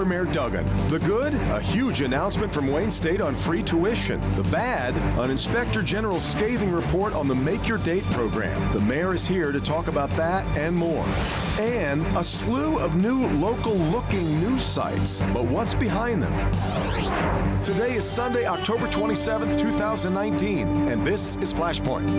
Mayor Duggan. The good, a huge announcement from Wayne State on free tuition. The bad, an Inspector General's scathing report on the Make Your Date program. The mayor is here to talk about that and more. And a slew of new local-looking news sites. But what's behind them? Today is Sunday, October 27th, 2019, and this is Flashpoint.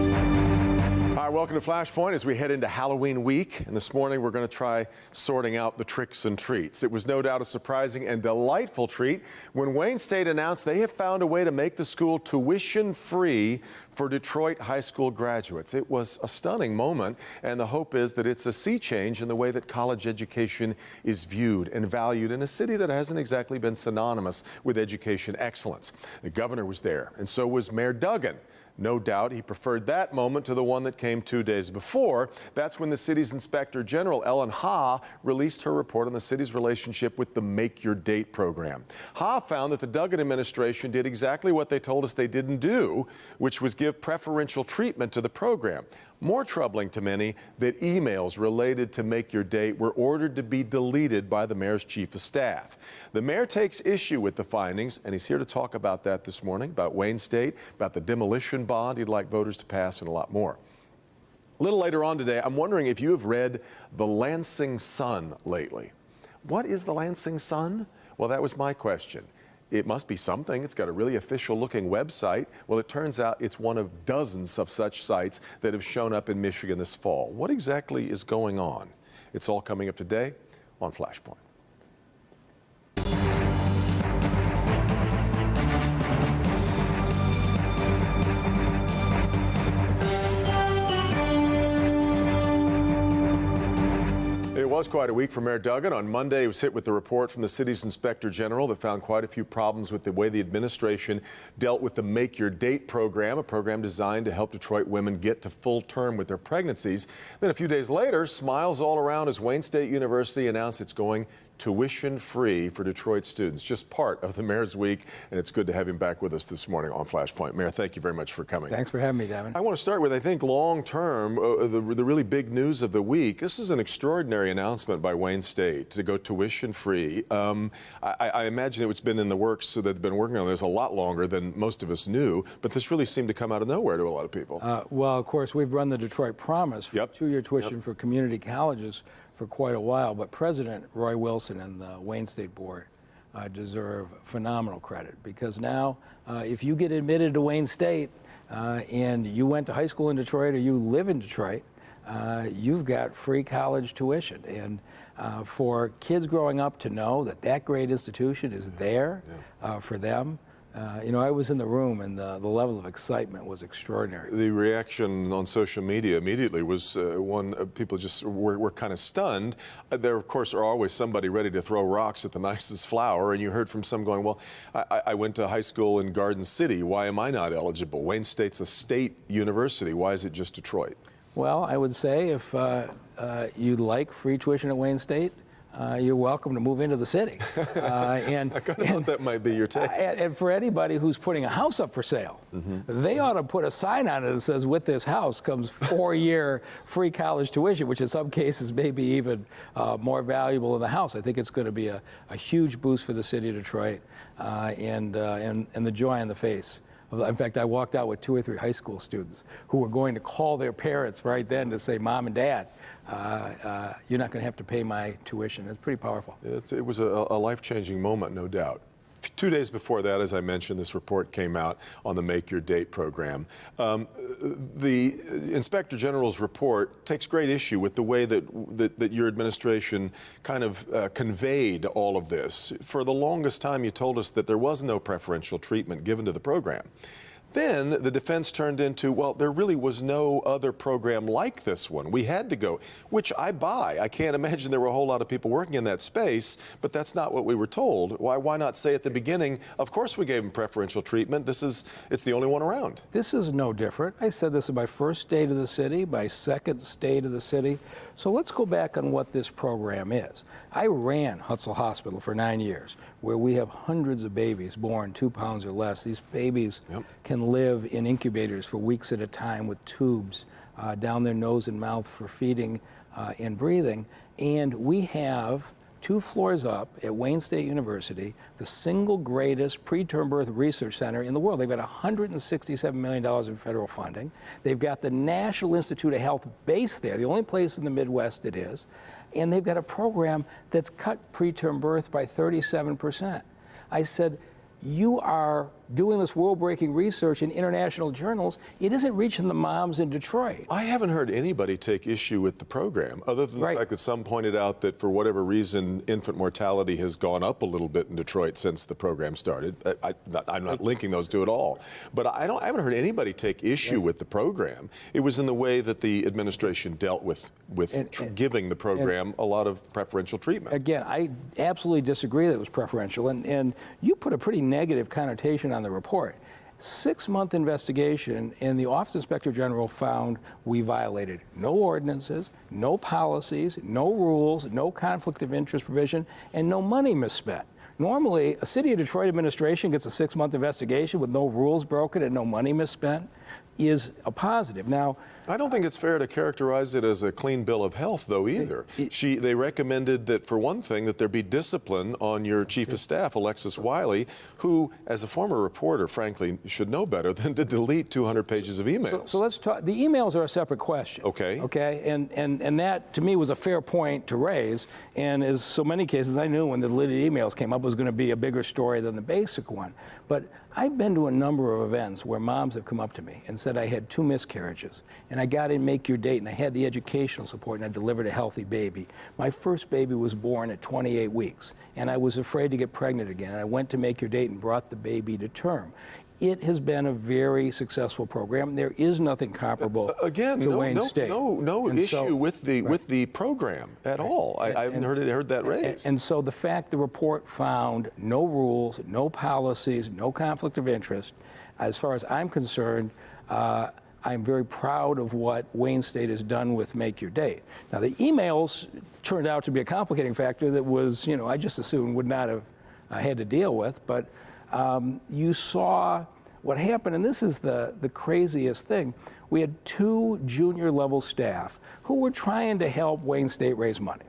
Hi, welcome to Flashpoint as we head into Halloween week. And this morning we're going to try sorting out the tricks and treats. It was no doubt a surprising and delightful treat when Wayne State announced they have found a way to make the school tuition-free for Detroit high school graduates. It was a stunning moment, and the hope is that it's a sea change in the way that college education is viewed and valued in a city that hasn't exactly been synonymous with education excellence. The governor was there, and so was Mayor Duggan. No doubt he preferred that moment to the one that came 2 days before. That's when the city's Inspector General, Ellen Ha, released her report on the city's relationship with the Make Your Date program. Ha found that the Duggan administration did exactly what they told us they didn't do, which was give preferential treatment to the program. More troubling to many, that emails related to Make Your Date were ordered to be deleted by the mayor's chief of staff. The mayor takes issue with the findings, and he's here to talk about that this morning, about Wayne State, about the demolition bond he'd like voters to pass, and a lot more. A little later on today, I'm wondering if you have read the Lansing Sun lately. What is the Lansing Sun? Well, that was my question. It must be something. It's got a really official-looking website. Well, it turns out it's one of dozens of such sites that have shown up in Michigan this fall. What exactly is going on? It's all coming up today on Flashpoint. It was quite a week for Mayor Duggan. On Monday, he was hit with the report from the city's Inspector General that found quite a few problems with the way the administration dealt with the Make Your Date program, a program designed to help Detroit women get to full term with their pregnancies. Then a few days later, smiles all around as Wayne State University announced it's going tuition-free for Detroit students. Just part of the mayor's week, and it's good to have him back with us this morning on Flashpoint. Mayor, thank you very much for coming. Thanks for having me, Devin. I want to start with, I think, long-term, the really big news of the week. This is an extraordinary announcement by Wayne State to go tuition-free. I imagine it's been in the works, so they've been working on this a lot longer than most of us knew, but this really seemed to come out of nowhere to a lot of people. Well, of course, we've run the Detroit Promise for two-year tuition for community colleges for quite a while, but President Roy Wilson and the Wayne State Board deserve phenomenal credit, because now if you get admitted to Wayne State and you went to high school in Detroit or you live in Detroit, you've got free college tuition. And for kids growing up to know that that great institution is there for them, you know, I was in the room, and the level of excitement was extraordinary. The reaction on social media immediately was people just were kind of stunned. There, of course, are always somebody ready to throw rocks at the nicest flower, and you heard from some going, well, I went to high school in Garden City. Why am I not eligible? Wayne State's a state university. Why is it just Detroit? Well, I would say if you like free tuition at Wayne State, you're welcome to move into the city. And I kind of thought that might be your take. And for anybody who's putting a house up for sale, they ought to put a sign on it that says, with this house comes 4-year free college tuition, which in some cases may be even more valuable than the house. I think it's going to be a huge boost for the city of Detroit, and the joy on the face. In fact, I walked out with 2 or 3 high school students who were going to call their parents right then to say, Mom and Dad, you're not going to have to pay my tuition. It's pretty powerful. It was a life-changing moment, no doubt. 2 days before that, as I mentioned, this report came out on the Make Your Date program. The Inspector General's report takes great issue with the way that your administration kind of conveyed all of this. For the longest time, you told us that there was no preferential treatment given to the program. Then the defense turned into, well, there really was no other program like this one. We had to go, which I buy. I can't imagine there were a whole lot of people working in that space, but that's not what we were told. Why not say at the beginning, of course we gave them preferential treatment. It's the only one around. This is no different. I said this in my first day to the city, my second stay to the city. So let's go back on what this program is. I ran Hutzel Hospital for 9 years, where we have hundreds of babies born 2 pounds or less. These babies can live in incubators for weeks at a time with tubes down their nose and mouth for feeding and breathing. And we have 2 floors up at Wayne State University, the single greatest preterm birth research center in the world. They've got $167 million in federal funding. They've got the National Institute of Health based there, the only place in the Midwest it is. And they've got a program that's cut preterm birth by 37%. I said, you are doing this world-breaking research in international journals. It isn't reaching the moms in Detroit. I haven't heard anybody take issue with the program, other than the fact that some pointed out that for whatever reason, infant mortality has gone up a little bit in Detroit since the program started. I'm not linking those two at all. But I haven't heard anybody take issue with the program. It was in the way that the administration dealt with giving the program a lot of preferential treatment. Again, I absolutely disagree that it was preferential. And you put a pretty negative connotation on the report. 6-month investigation, and the Office of Inspector General found we violated no ordinances, no policies, no rules, no conflict of interest provision, and no money misspent. Normally, a City of Detroit administration gets a 6-month investigation with no rules broken and no money misspent is a positive. Now, I don't think it's fair to characterize it as a clean bill of health, though, either. They recommended that, for one thing, that there be discipline on your chief of staff, Alexis Wiley, who, as a former reporter, frankly, should know better than to delete 200 pages of emails. So let's talk. The emails are a separate question. Okay. Okay. And that, to me, was a fair point to raise. And as so many cases, I knew when the deleted emails came up, it was going to be a bigger story than the basic one. But I've been to a number of events where moms have come up to me and said, I had 2 miscarriages, and I got in Make Your Date, and I had the educational support, and I delivered a healthy baby. My first baby was born at 28 weeks, and I was afraid to get pregnant again, and I went to Make Your Date and brought the baby to term. It has been a very successful program. There is nothing comparable to Wayne State. No issue with the program at all. I haven't heard that raised. And so the fact the report found no rules, no policies, no conflict of interest, as far as I'm concerned, I'm very proud of what Wayne State has done with Make Your Date. Now, the emails turned out to be a complicating factor that was, I just assumed would not have had to deal with, but you saw what happened, and this is the craziest thing. We had 2 junior level staff who were trying to help Wayne State raise money.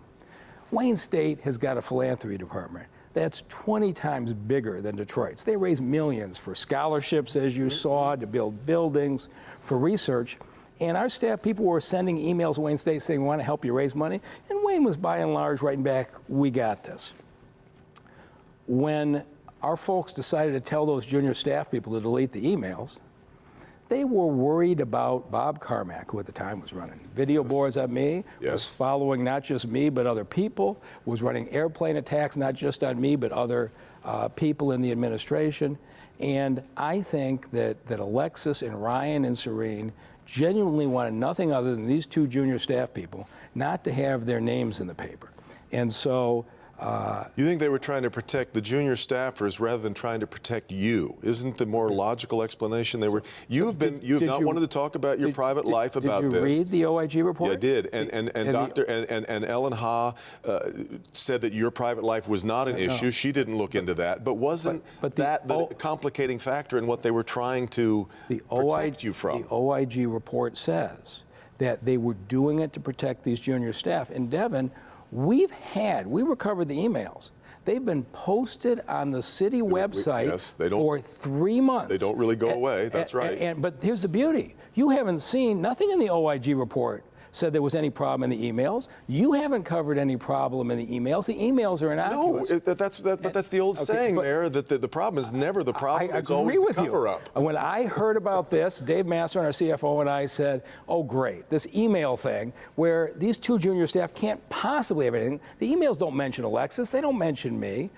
Wayne State has got a philanthropy department that's 20 times bigger than Detroit's. They raise millions for scholarships, as you saw, to build buildings, for research. And our staff people were sending emails to Wayne State saying, we want to help you raise money. And Wayne was by and large writing back, we got this. When our folks decided to tell those junior staff people to delete the emails, they were worried about Bob Carmack, who at the time was running video boards on me, was following not just me but other people, was running airplane attacks not just on me but other people in the administration. And I think that Alexis and Ryan and Serene genuinely wanted nothing other than these 2 junior staff people not to have their names in the paper. And so you think they were trying to protect the junior staffers rather than trying to protect you? Isn't the more logical explanation they were? You have not wanted to talk about your private life about this. Did you read the OIG report? Yeah, I did. And Ellen Ha said that your private life was not an issue. She didn't look into that. But wasn't that the complicating factor in what they were trying to protect you from? The OIG report says that they were doing it to protect these junior staff. And Devin, we recovered the emails. They've been posted on the city website for 3 months. They don't really go away, that's right. But here's the beauty. You haven't seen, nothing in the OIG report said there was any problem in the emails. You haven't covered any problem in the emails. The emails are innocuous. No, but that's the old saying, Mayor, that the problem is never the problem. It's always the cover-up. When I heard about this, Dave Master, our CFO, and I said, oh, great, this email thing where these 2 junior staff can't possibly have anything. The emails don't mention Alexis. They don't mention me.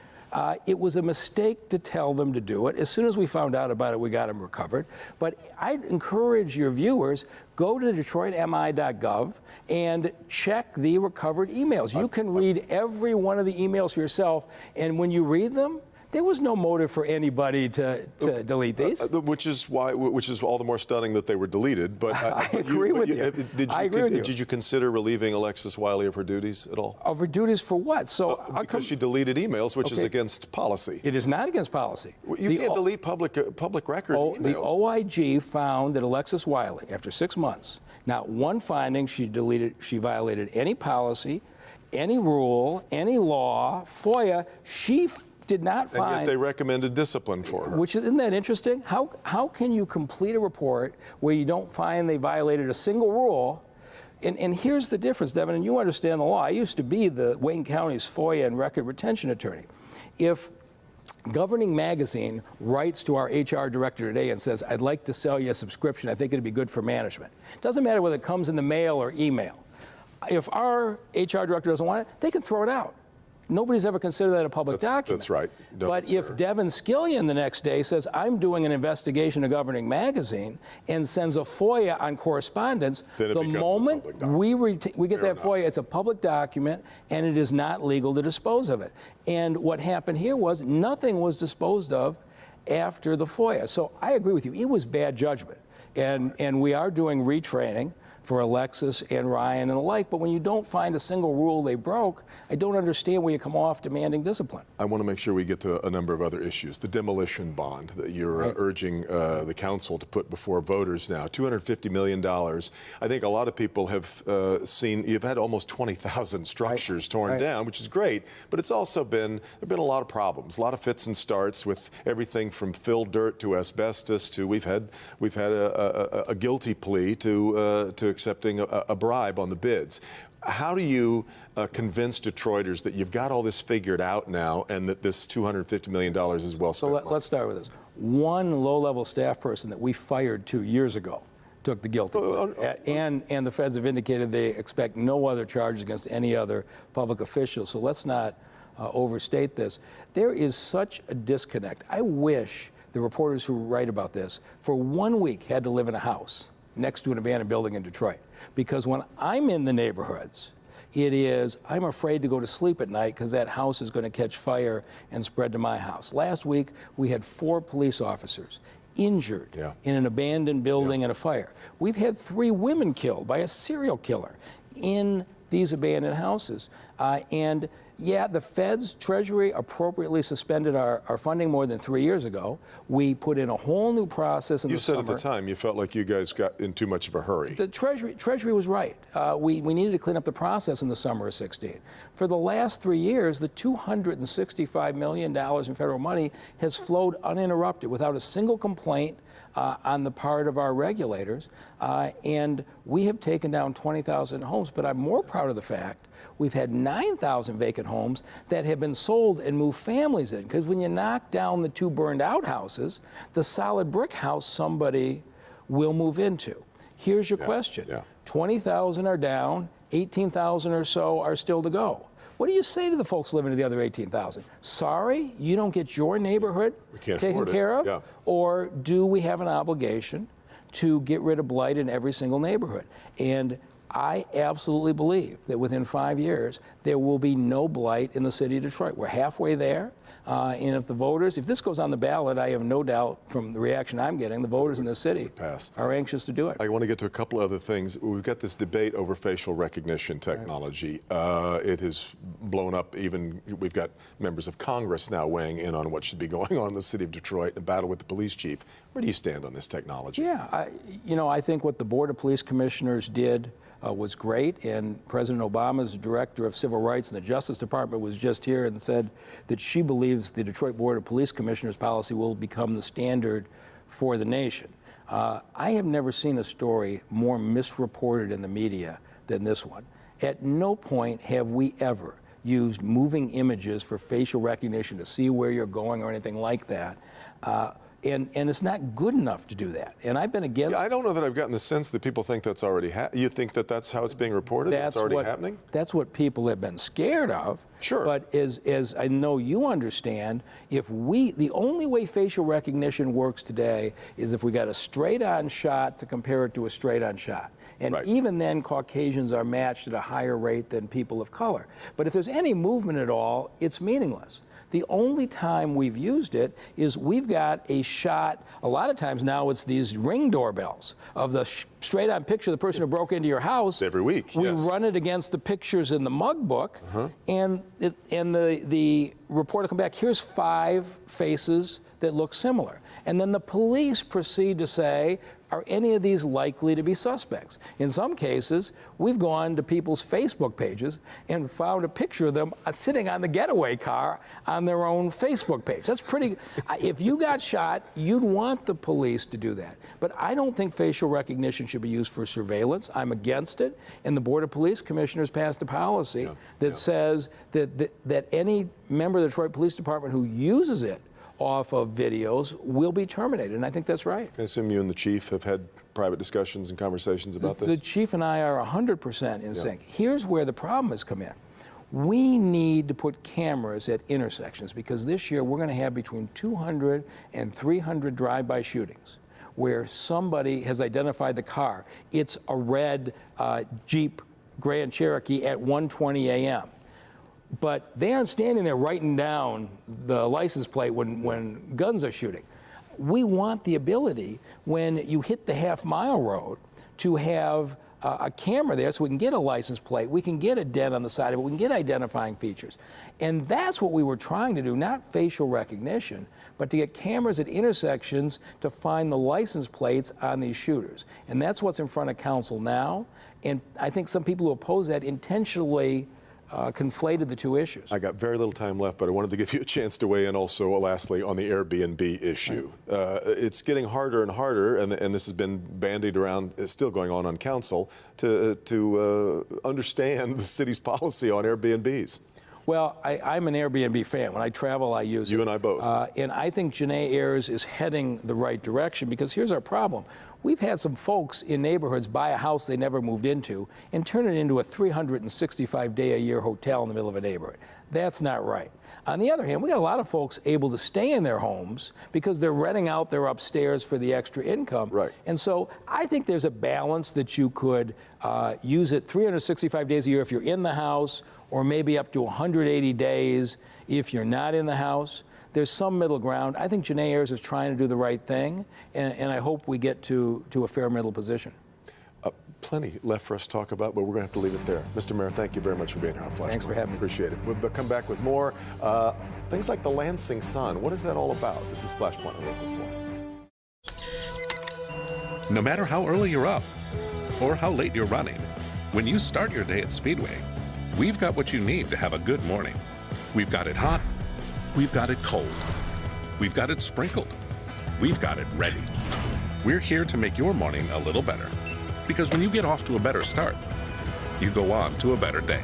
It was a mistake to tell them to do it. As soon as we found out about it, we got them recovered. But I'd encourage your viewers, go to DetroitMI.gov and check the recovered emails. You can read every one of the emails for yourself, and when you read them, there was no motive for anybody to delete these. Which is all the more stunning that they were deleted. But I agree with you. Did you consider relieving Alexis Wiley of her duties at all? Of her duties for what? So because she deleted emails, which is against policy. It is not against policy. You can't delete public record emails. The OIG found that Alexis Wiley, after 6 months, not one finding she violated any policy, any rule, any law, FOIA. She did not find. And yet they recommended discipline for her. Which isn't that interesting? How can you complete a report where you don't find they violated a single rule? And here's the difference, Devin, and you understand the law. I used to be the Wayne County's FOIA and record retention attorney. If Governing Magazine writes to our HR director today and says, I'd like to sell you a subscription, I think it'd be good for management. Doesn't matter whether it comes in the mail or email. If our HR director doesn't want it, they can throw it out. Nobody's ever considered that a public document. That's right. No, but if Devin Skillion the next day says, I'm doing an investigation of Governing Magazine and sends a FOIA on correspondence, the moment we get that FOIA, it's a public document and it is not legal to dispose of it. And what happened here was nothing was disposed of after the FOIA. So I agree with you. It was bad judgment. And we are doing retraining for Alexis and Ryan and the like, but when you don't find a single rule they broke, I don't understand where you come off demanding discipline. I want to make sure we get to a number of other issues. The demolition bond that you're urging the council to put before voters now, $250 million. I think a lot of people have seen, you've had almost 20,000 structures torn down, which is great, but it's also there've been a lot of problems, a lot of fits and starts with everything from filled dirt to asbestos to we've had a guilty plea to accepting a bribe on the bids. How do you convince Detroiters that you've got all this figured out now and that this $250 million is well spent? So let's start with this. One low-level staff person that we fired 2 years ago took the guilty plea. And the feds have indicated they expect no other charges against any other public official. So let's not overstate this. There is such a disconnect. I wish the reporters who write about this for 1 week had to live in a house next to an abandoned building in Detroit. Because when I'm in the neighborhoods, I'm afraid to go to sleep at night because that house is going to catch fire and spread to my house. Last week, we had 4 police officers injured in an abandoned building in a fire. We've had 3 women killed by a serial killer in these abandoned houses. And the feds, Treasury appropriately suspended our funding more than 3 years ago. We put in a whole new process in the summer. You said at the time you felt like you guys got in too much of a hurry. The Treasury was right. We needed to clean up the process in the summer of 16. For the last 3 years, the $265 million in federal money has flowed uninterrupted without a single complaint on the part of our regulators. And we have taken down 20,000 homes, but I'm more proud of the fact we've had 9,000 vacant homes that have been sold and moved families in. Because when you knock down the 2 burned out houses, the solid brick house somebody will move into. Here's your question. 20,000 are down, 18,000 or so are still to go. What do you say to the folks living in the other 18,000? Sorry, you don't get your neighborhood taken care of? Or do we have an obligation to get rid of blight in every single neighborhood? And I absolutely believe that within 5 years, there will be no blight in the city of Detroit. We're halfway there. And if this goes on the ballot, I have no doubt from the reaction I'm getting, the voters in the city are anxious to do it. I want to get to a couple other things. We've got this debate over facial recognition technology. It has blown up we've got members of Congress now weighing in on what should be going on in the city of Detroit, a battle with the police chief. Where do you stand on this technology? I think what the Board of Police Commissioners did was great, and President Obama's director of civil rights in the Justice Department was just here and said that she believes the Detroit Board of Police Commissioners policy will become the standard for the nation. I have never seen a story more misreported in the media than this one. At no point have we ever used moving images for facial recognition to see where you're going or anything like that. And it's not good enough to do that. And I've been against. I don't know that I've gotten the sense that people think that's already you think that that's how it's being reported? That's already happening? That's what people have been scared of. Sure. But as I know you understand, the only way facial recognition works today is if we got a straight-on shot to compare it to a straight-on shot. And even then, Caucasians are matched at a higher rate than people of color. But if there's any movement at all, it's meaningless. The only time we've used it is we've got a shot. A lot of times now it's these Ring doorbells of the straight-on picture of the person who broke into your house. Every week, we yes. run it against the pictures in the mug book, and the reporter come back, here's 5 faces that look similar. And then the police proceed to say, are any of these likely to be suspects? In some cases, we've gone to people's Facebook pages and found a picture of them sitting on the getaway car on their own Facebook page. That's pretty, if you got shot, you'd want the police to do that. But I don't think facial recognition should be used for surveillance. I'm against it. And the Board of Police Commissioners passed a policy that says that any member of the Detroit Police Department who uses it off of videos will be terminated, and I think that's right. I assume you and the chief have had private discussions and conversations about this? The chief and I are 100% in sync. Here's where the problem has come in. We need to put cameras at intersections because this year we're going to have between 200 and 300 drive-by shootings where somebody has identified the car. It's a red Jeep Grand Cherokee at 1:20 a.m. But they aren't standing there writing down the license plate when guns are shooting. We want the ability, when you hit the half-mile road, to have a camera there so we can get a license plate, we can get a dent on the side of it, we can get identifying features. And that's what we were trying to do, not facial recognition, but to get cameras at intersections to find the license plates on these shooters. And that's what's in front of council now. And I think some people who oppose that intentionally conflated the two issues. I got very little time left, but I wanted to give you a chance to weigh in also, lastly, on the Airbnb issue. It's getting harder and harder, and this has been bandied around, it's still going on council, to understand the city's policy on Airbnbs. Well, I'm an Airbnb fan. When I travel, I use it. You and I both. And I think Janae Ayers is heading the right direction because here's our problem. We've had some folks in neighborhoods buy a house they never moved into and turn it into a 365-day-a-year hotel in the middle of a neighborhood. That's not right. On the other hand, we got a lot of folks able to stay in their homes because they're renting out their upstairs for the extra income. Right. And so I think there's a balance that you could use it 365 days a year if you're in the house, or maybe up to 180 days if you're not in the house. There's some middle ground. I think Janae Ayers is trying to do the right thing, and I hope we get to a fair middle position. Plenty left for us to talk about, but we're going to have to leave it there. Mr. Mayor, thank you very much for being here on Flashpoint. Thanks for having me. Appreciate it. We'll come back with more. Things like the Lansing Sun. What is that all about? This is Flashpoint on Local 4. No matter how early you're up or how late you're running, when you start your day at Speedway, we've got what you need to have a good morning. We've got it hot. We've got it cold. We've got it sprinkled. We've got it ready. We're here to make your morning a little better. Because when you get off to a better start, you go on to a better day.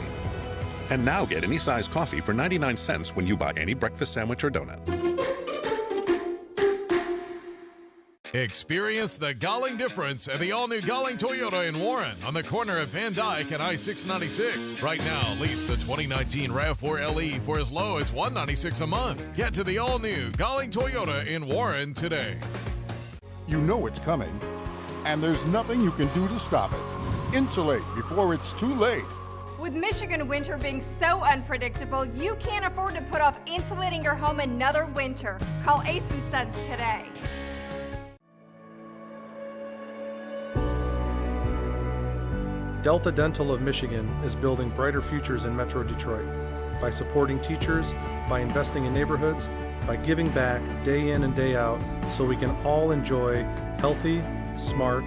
And now get any size coffee for 99 cents when you buy any breakfast sandwich or donut. Experience the Galling difference at the all-new Galling Toyota in Warren on the corner of Van Dyke and I-696. Right now, lease the 2019 RAV4 LE for as low as $196 a month. Get to the all-new Galling Toyota in Warren today. You know it's coming, and there's nothing you can do to stop it. Insulate before it's too late. With Michigan winter being so unpredictable, you can't afford to put off insulating your home another winter. Call Ace & Sons today. Delta Dental of Michigan is building brighter futures in Metro Detroit by supporting teachers, by investing in neighborhoods, by giving back day in and day out so we can all enjoy healthy, smart,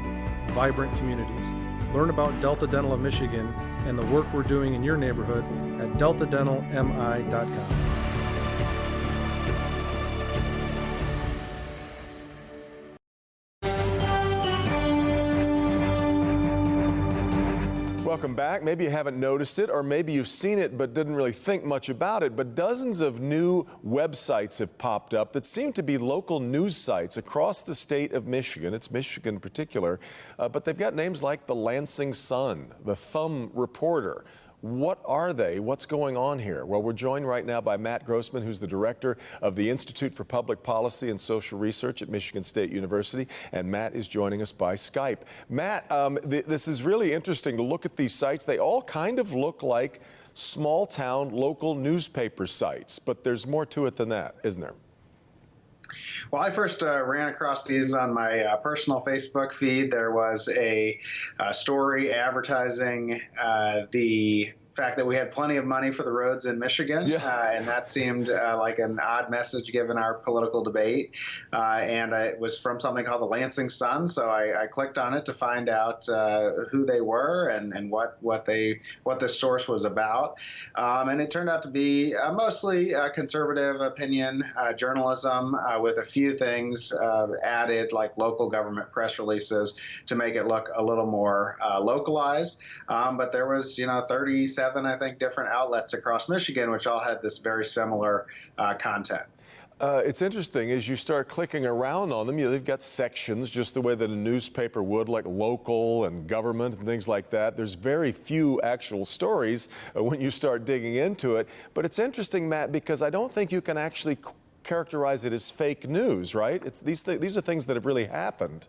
vibrant communities. Learn about Delta Dental of Michigan and the work we're doing in your neighborhood at deltadentalmi.com. Welcome back. Maybe you haven't noticed it, or maybe you've seen it but didn't really think much about it, but dozens of new websites have popped up that seem to be local news sites across the state of Michigan. It's Michigan in particular, but they've got names like the Lansing Sun, the Thumb Reporter. What are they? What's going on here? Well, we're joined right now by Matt Grossman, who's the director of the Institute for Public Policy and Social Research at Michigan State University, and Matt is joining us by Skype. Matt, this is really interesting to look at these sites. They all kind of look like small-town local newspaper sites, but there's more to it than that, isn't there? Well, I first ran across these on my personal Facebook feed. There was a story advertising the fact that we had plenty of money for the roads in Michigan, and that seemed like an odd message given our political debate. And it was from something called the Lansing Sun, so I clicked on it to find out who they were and what this source was about. And it turned out to be mostly conservative opinion journalism with a few things added, like local government press releases, to make it look a little more localized. But there was, 37, I think, different outlets across Michigan, which all had this very similar content. It's interesting, as you start clicking around on them, they've got sections just the way that a newspaper would, like local and government and things like that. There's very few actual stories when you start digging into it. But it's interesting, Matt, because I don't think you can actually characterize it as fake news, right? These are things that have really happened.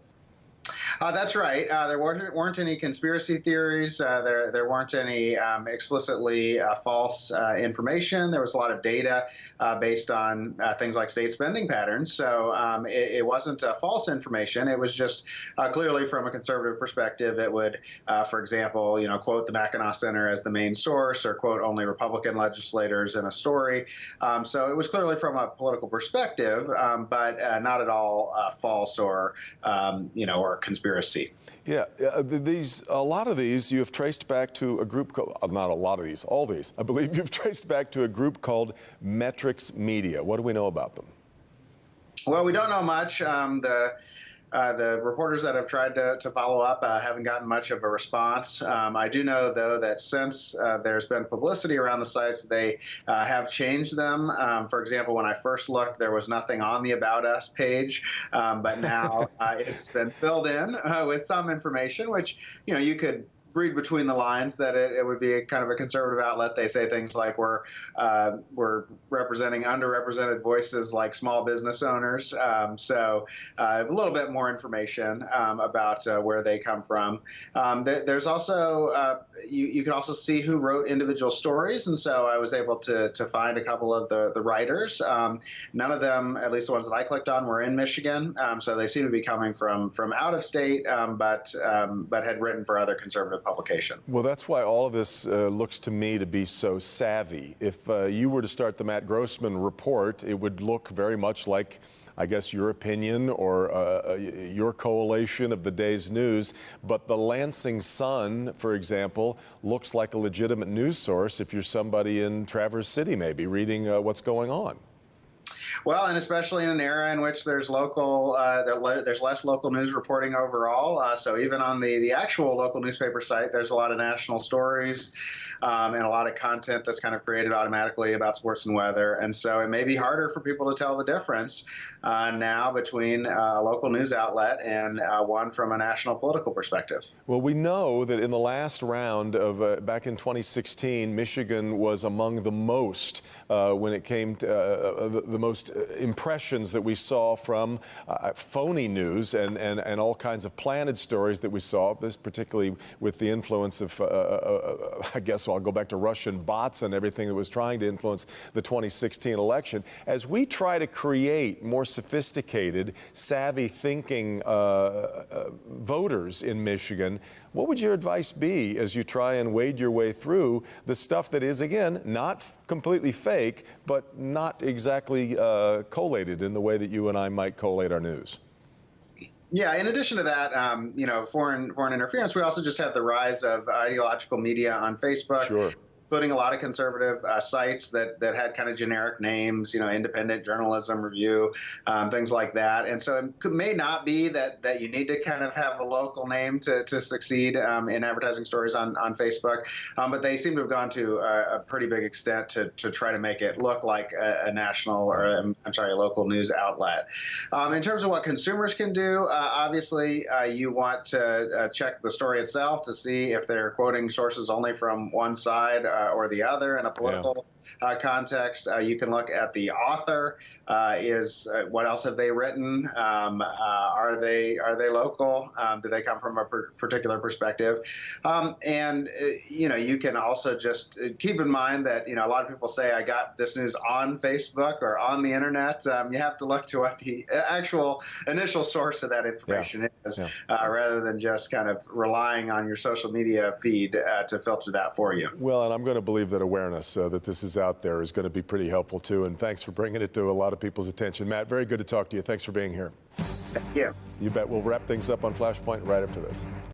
That's right. There weren't any conspiracy theories. There weren't any explicitly false information. There was a lot of data based on things like state spending patterns. So it wasn't false information. It was just clearly from a conservative perspective. It would, for example, quote the Mackinac Center as the main source, or quote only Republican legislators in a story. So it was clearly from a political perspective, but not at all false or or conspiracy. Yeah, a lot of these you have traced back to a group called, not a lot of these, all these, I believe you've traced back to a group called Metrics Media. What do we know about them? Well, we don't know much. The reporters that have tried to follow up haven't gotten much of a response. I do know, though, that since there's been publicity around the sites, they have changed them. For example, when I first looked, there was nothing on the About Us page, but now it's been filled in with some information, which, you could read between the lines that it would be a kind of a conservative outlet. They say things like we're representing underrepresented voices like small business owners. So a little bit more information about where they come from. There's also, you can also see who wrote individual stories. And so I was able to find a couple of the writers. None of them, at least the ones that I clicked on, were in Michigan. So they seem to be coming from out of state, but had written for other conservative publications. Well, that's why all of this looks to me to be so savvy. If you were to start the Matt Grossman report, it would look very much like, I guess, your opinion or your collation of the day's news. But the Lansing Sun, for example, looks like a legitimate news source if you're somebody in Traverse City, maybe, reading what's going on. Well, and especially in an era in which there's there's less local news reporting overall. So even on the actual local newspaper site, there's a lot of national stories and a lot of content that's kind of created automatically about sports and weather. And so it may be harder for people to tell the difference now between a local news outlet and one from a national political perspective. Well, we know that in the last round of back in 2016, Michigan was among the most when it came to the most impressions that we saw from phony news and all kinds of planted stories that we saw, this particularly with the influence of, I guess I'll go back to Russian bots and everything that was trying to influence the 2016 election. As we try to create more sophisticated, savvy thinking voters in Michigan, what would your advice be as you try and wade your way through the stuff that is, again, not completely fake, but not exactly collated in the way that you and I might collate our news? Yeah, in addition to that, foreign interference, we also just have the rise of ideological media on Facebook. Sure. Including a lot of conservative sites that had kind of generic names, Independent Journalism Review, things like that. And so it may not be that you need to kind of have a local name to succeed in advertising stories on Facebook, but they seem to have gone to a pretty big extent to try to make it look like a national or, a local news outlet. In terms of what consumers can do, obviously you want to check the story itself to see if they're quoting sources only from one side or the other in a political context. You can look at the author. What else have they written? Are they local? Do they come from a particular perspective? You can also just keep in mind that a lot of people say I got this news on Facebook or on the internet. You have to look to what the actual initial source of that information is, rather than just kind of relying on your social media feed to filter that for you. Well, and I'm going to believe that awareness that this is out there is going to be pretty helpful too. And thanks for bringing it to a lot of people's attention. Matt, very good to talk to you. Thanks for being here. Thank you. You bet. We'll wrap things up on Flashpoint right after this.